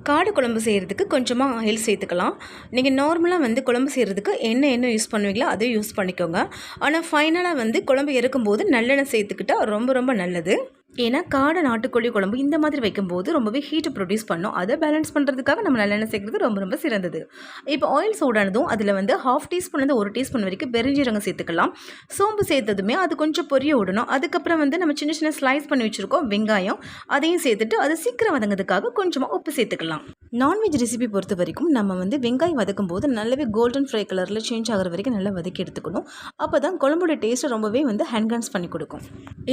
காடு குழம்பு செய்கிறதுக்கு கொஞ்சமாக ஆயில் சேர்த்துக்கலாம். நீங்கள் நார்மலாக வந்து குழம்பு செய்கிறதுக்கு என்ன யூஸ் பண்ணுவீங்களோ அதை யூஸ் பண்ணிக்கோங்க. ஆனால் ஃபைனலாக வந்து குழம்பு இறக்கும்போது நல்லெண்ணெய் சேர்த்துக்கிட்டால் ரொம்ப நல்லது. ஏன்னா காடை நாட்டுக்கோழி குழம்பு இந்த மாதிரி வைக்கும்போது ரொம்பவே ஹீட்டு ப்ரொடியூஸ் பண்ணும். அதை பேலன்ஸ் பண்ணுறதுக்காக நம்ம நல்லெண்ணெய் சேர்க்குறது ரொம்ப சிறந்தது. இப்போ ஆயில் சூடானதும் அதில் வந்து 1/2 டீஸ்பூன்லேருந்து 1 டீஸ்பூன் வரைக்கும் பெருஞ்சீரகம் சேர்த்துக்கலாம். சோம்பு சேர்த்ததுமே அது கொஞ்சம் பொரிய விடணும். அதுக்கப்புறம் வந்து நம்ம சின்ன ஸ்லைஸ் பண்ணி வச்சுருக்கோம் வெங்காயம், அதையும் சேர்த்துட்டு அது சீக்கிரம் வதங்கிறதுக்காக கொஞ்சமாக உப்பு சேர்த்துக்கலாம். நான்வெஜ் ரெசிபி பொறுத்த வரைக்கும் நம்ம வந்து வெங்காயம் வதக்கும் போது நல்லாவே கோல்டன் ஃப்ரை கலரில் சேஞ்ச் ஆகிற வரைக்கும் நல்லா வதக்கி எடுத்துக்கணும். அப்போ தான் குழம்போட டேஸ்ட்டை ரொம்பவே வந்து ஹென்ஹான்ஸ் பண்ணி கொடுக்கும்.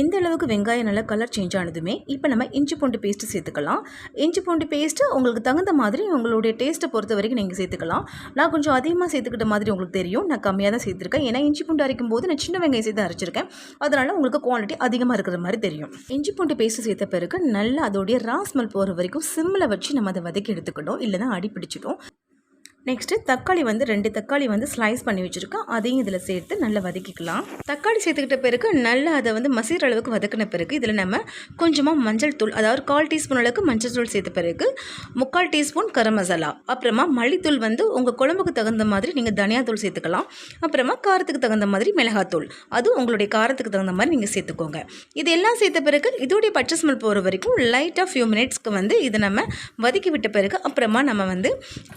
இந்த அளவுக்கு வெங்காயம் நல்லா கலர் சேஞ்ச் ஆனதுமே இப்போ நம்ம இஞ்சி பூண்டு பேஸ்ட்டு சேர்த்துக்கலாம். இஞ்சி பூண்டு பேஸ்ட்டு உங்களுக்கு தகுந்த மாதிரி உங்களுடைய டேஸ்ட்டை பொறுத்த வரைக்கும் நீங்கள் சேர்த்துக்கலாம். நான் கொஞ்சம் அதிகமாக சேர்த்துக்கிட்ட மாதிரி உங்களுக்கு தெரியும். நான் கம்மியாக தான் சேர்த்துருக்கேன். ஏன்னா இஞ்சி பூண்டு அரைக்கும் போது நான் சின்ன வெங்காயம் சேர்த்து அரைச்சிருக்கேன். அதனால் உங்களுக்கு குவான்டிட்டி அதிகமாக இருக்கிற மாதிரி தெரியும். இஞ்சி பூண்டு பேஸ்ட்டு சேர்த்த பிறகு நல்லா அதோடைய ராஸ்மெல் போகிற வரைக்கும் சிம்மில் வச்சு நம்ம அதை வதக்கி எடுத்துக்கணும். இல்லைனா அடி பிடிச்சிடும். நெக்ஸ்ட்டு தக்காளி வந்து 2 தக்காளி வந்து ஸ்லைஸ் பண்ணி வச்சுருக்கோம். அதையும் இதில் சேர்த்து நல்லா வதக்கிக்கலாம். தக்காளி சேர்த்துக்கிட்ட பிறகு நல்லா அதை வந்து மசிகிற அளவுக்கு வதக்கின பிறகு இதில் நம்ம கொஞ்சமாக மஞ்சள் தூள், அதாவது 1/4 டீஸ்பூன் அளவுக்கு மஞ்சள் தூள் சேர்த்த பிறகு 3/4 டீஸ்பூன் கரம் மசாலா, அப்புறமா மல்லித்தூள் வந்து உங்கள் குழம்புக்கு தகுந்த மாதிரி நீங்கள் தனியாத்தூள் சேர்த்துக்கலாம். அப்புறமா காரத்துக்கு தகுந்த மாதிரி மிளகாத்தூள், அதுவும் உங்களுடைய காரத்துக்கு தகுந்த மாதிரி நீங்கள் சேர்த்துக்கோங்க. இது எல்லாம் சேர்த்த பிறகு இதோடைய பச்சை ஸ்மெல் போகிற வரைக்கும் லைட்டாக ஃபியூ மினிட்ஸ்க்கு வந்து இதை நம்ம வதக்கி விட்ட பிறகு அப்புறமா நம்ம வந்து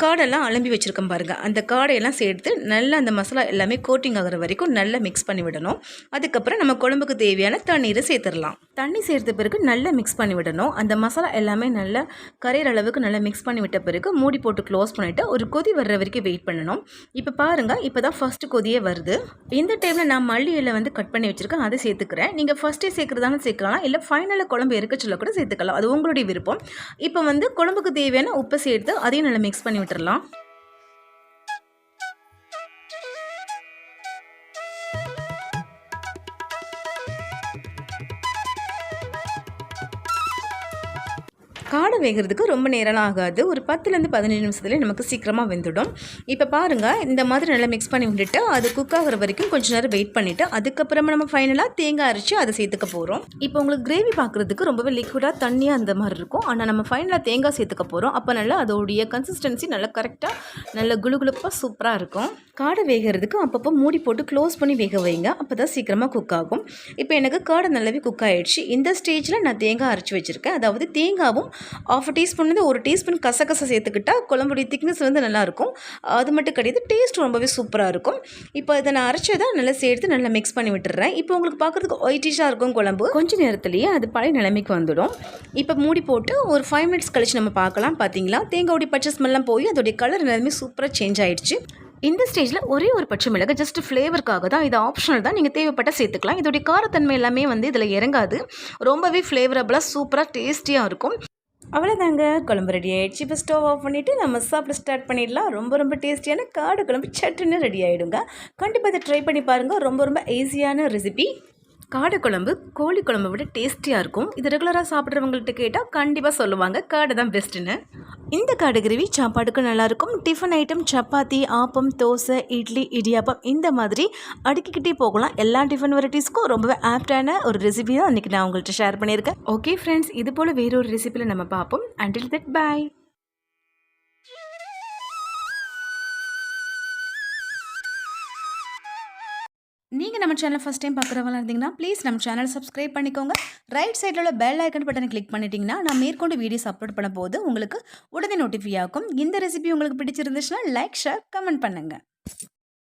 காடெல்லாம் அலம்பி வச்சுருக்கோம் பாருங்கள், அந்த காடையெல்லாம் சேர்த்து நல்லா அந்த மசாலா எல்லாமே கோட்டிங் ஆகிற வரைக்கும் நல்லா மிக்ஸ் பண்ணி விடணும். அதுக்கப்புறம் நம்ம குழம்புக்கு தேவையான தண்ணீரை சேர்த்துடலாம். தண்ணி சேர்த்த பிறகு நல்லா மிக்ஸ் பண்ணி விடணும். அந்த மசாலா எல்லாமே நல்லா கரையிற அளவுக்கு நல்லா மிக்ஸ் பண்ணி விட்ட பிறகு மூடி போட்டு க்ளோஸ் பண்ணிவிட்டு ஒரு கொதி வர்ற வரைக்கும் வெயிட் பண்ணணும். இப்போ பாருங்கள், இப்போ தான் ஃபஸ்ட்டு கொதியே வருது. இந்த டைமில் நான் மல்லி இலை வந்து கட் பண்ணி வச்சுருக்கேன், அதை சேர்த்துக்கிறேன். நீங்கள் ஃபஸ்ட்டே சேர்க்குறதானு சேர்க்கலாம், இல்லை ஃபைனலாக குழம்பு இருக்க சொல்ல கூட சேர்த்துக்கலாம், அது உங்களுடைய விருப்பம். இப்போ வந்து குழம்புக்கு தேவையான உப்பை சேர்த்து அதையும் நல்லா மிக்ஸ் பண்ணி விட்டுடலாம். காடை வேகிறதுக்கு ரொம்ப நேரம்லாம் ஆகாது. ஒரு 10லேருந்து 15 நிமிஷத்துலேயே நமக்கு சீக்கிரமாக வெந்துடும். இப்போ பாருங்கள், இந்த மாதிரி நல்லா மிக்ஸ் பண்ணி விட்டுட்டு அது குக் ஆகிற வரைக்கும் கொஞ்சம் நேரம் வெயிட் பண்ணிவிட்டு அதுக்கப்புறமா நம்ம ஃபைனலாக தேங்காய் அரைச்சி அதை சேர்த்துக்க போகிறோம். இப்போ உங்களுக்கு கிரேவி பார்க்குறதுக்கு ரொம்பவே லிக்விடாக தண்ணியாக அந்த மாதிரி இருக்கும். ஆனால் நம்ம ஃபைனலாக தேங்காய் சேர்த்துக்க போகிறோம். அப்போ நல்லா அதோடைய கன்சிஸ்டன்சி நல்லா கரெக்டாக நல்ல குளுகுளுப்பாக சூப்பராக இருக்கும். காடை வேகிறதுக்கு அப்பப்போ மூடி போட்டு க்ளோஸ் பண்ணி வேக வைங்க, அப்போ தான் சீக்கிரமாக குக் ஆகும். இப்போ எனக்கு காடை நல்லாவே குக் ஆகிடுச்சு. இந்த ஸ்டேஜில் நான் தேங்காய் அரைச்சி வச்சுருக்கேன். அதாவது தேங்காவும் 1/2 டீஸ்பூன்லேருந்து 1 டீஸ்பூன் கசகசை சேர்த்துக்கிட்டால் குழம்புடைய திக்னஸ் வந்து நல்லாயிருக்கும். அது மட்டும் கிடையாது, டேஸ்ட் ரொம்பவே சூப்பராக இருக்கும். இப்போ இதை நான் அரைச்சதை நல்லா சேர்த்து நல்லா மிக்ஸ் பண்ணி விட்டுறேன். இப்போ உங்களுக்கு பார்க்குறதுக்கு ஒயிட்டிஷாக இருக்கும் குழம்பு. கொஞ்சம் நேரத்துலேயே அது பழைய நிலைமைக்கு வந்துடும். இப்போ மூடி போட்டு ஒரு 5 மினிட்ஸ் கழிச்சு நம்ம பார்க்கலாம். பார்த்தீங்களா, தேங்காயோடைய பச்சை ஸ்மெல்லாம் போய் அதோடைய கலர் எல்லாமே சூப்பராக சேஞ்ச் ஆகிடுச்சு. இந்த ஸ்டேஜில் ஒரே ஒரு பச்சை மிளகு ஜஸ்ட் ஃப்ளேவருக்காக தான், இது ஆப்ஷனல் தான், நீங்கள் தேவைப்பட்ட சேர்த்துக்கலாம். இதோடைய காரத்தன்மை எல்லாமே வந்து இதில் இறங்காது. ரொம்பவே ஃப்ளேவரபுளாக சூப்பராக டேஸ்டியாக இருக்கும். அவ்வளோதாங்க, குழம்பு ரெடி ஆகிடுச்சு. இப்போ ஸ்டவ் ஆஃப் பண்ணிவிட்டு நம்ம சாப்பிட ஸ்டார்ட் பண்ணிடலாம். ரொம்ப டேஸ்டியான காடை குழம்பு சட்டுன்னு ரெடி ஆகிடுங்க. கண்டிப்பாக இதை ட்ரை பண்ணி பாருங்கள். ரொம்ப ஈஸியான ரெசிபி. காடை குழம்பு கோழி குழம்பை விட டேஸ்டியாக இருக்கும். இது ரெகுலராக சாப்பிட்றவங்கள்ட்ட கேட்டால் கண்டிப்பாக சொல்லுவாங்க காடை தான் பெஸ்ட்டுன்னு. இந்த காடை கிரேவி சாப்பாடுக்கு நல்லாயிருக்கும். டிஃபன் ஐட்டம் சப்பாத்தி, ஆப்பம், தோசை, இட்லி, இடியாப்பம் இந்த மாதிரி அடுக்கிக்கிட்டே போகலாம். எல்லா டிஃபன் வெரைட்டிஸ்க்கும் ரொம்பவே ஆப்டான ஒரு ரெசிபி தான் அன்றைக்கி நான் உங்கள்கிட்ட ஷேர் பண்ணியிருக்கேன். ஓகே ஃப்ரெண்ட்ஸ், இது போல் வேறொரு ரெசிபியில் நம்ம பார்ப்போம். Until that boy. நீங்கள் நம்ம சேனல் ஃபஸ்ட் டைம் பார்க்குறவங்களா இருந்தீங்கன்னா ப்ளீஸ் நம்ம சேனல் சப்ஸ்கிரைப் பண்ணிக்கோங்க. ரைட் சைடில் உள்ள பெல் ஐக்கன் பட்டனை கிளிக் பண்ணிட்டீங்கன்னா நான் மேற்கொண்டு வீடியோஸ் அப்லோட் பண்ண போது உங்களுக்கு உடனே நோட்டிஃபை ஆகும். இந்த ரெசிபி உங்களுக்கு பிடிச்சிருந்துச்சுன்னா லைக், ஷேர், கமெண்ட் பண்ணுங்கள்.